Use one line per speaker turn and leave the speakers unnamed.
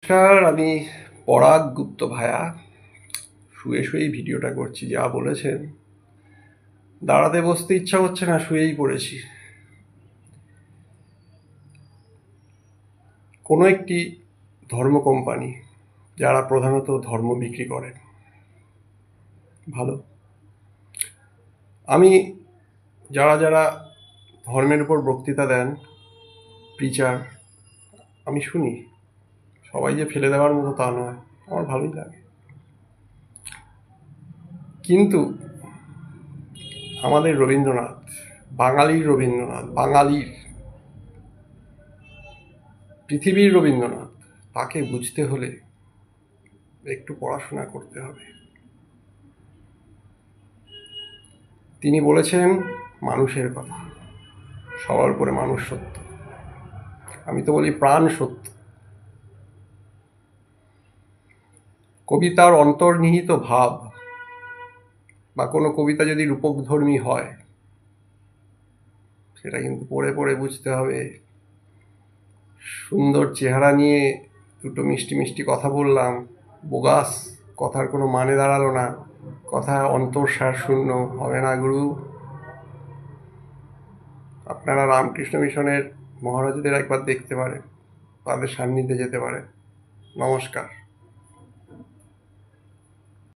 নমস্কার, আমি পরাগ গুপ্ত ভায়া। শুয়ে শুয়েই ভিডিওটা করছি। যা বলেছেন, দাঁড়াতে বসতে ইচ্ছা হচ্ছে না, শুয়েই পড়েছি। কোনো একটি ধর্ম কোম্পানি, যারা প্রধানত ধর্ম বিক্রি করেন, ভালো। আমি যারা যারা ধর্মের উপর বক্তৃতা দেন, প্রিচার, আমি শুনি। সবাই যে ফেলে দেওয়ার মতো তা নয়, আমার ভালোই লাগে। কিন্তু আমাদের রবীন্দ্রনাথ, বাঙালির রবীন্দ্রনাথ, বাঙালির পৃথিবীর রবীন্দ্রনাথ, তাকে বুঝতে হলে একটু পড়াশোনা করতে হবে। তিনি বলেছেন মানুষের কথা, সবার উপরে মানুষ সত্য। আমি তো বলি প্রাণ সত্য। কবিতার অন্তর্নিহিত ভাব বা কোনো কবিতা যদি রূপকধর্মী হয়, সেটা কিন্তু পড়ে পড়ে বুঝতে হবে। সুন্দর চেহারা নিয়ে দুটো মিষ্টি মিষ্টি কথা বললাম, বোগাস, কথার কোনো মানে দাঁড়ালো না, কথা অন্তঃসার শূন্য, হবে না গুরু। আপনারা রামকৃষ্ণ মিশনের মহারাজদের একবার দেখতে পারেন, তাদের সান্নিধ্যে যেতে পারেন। নমস্কার।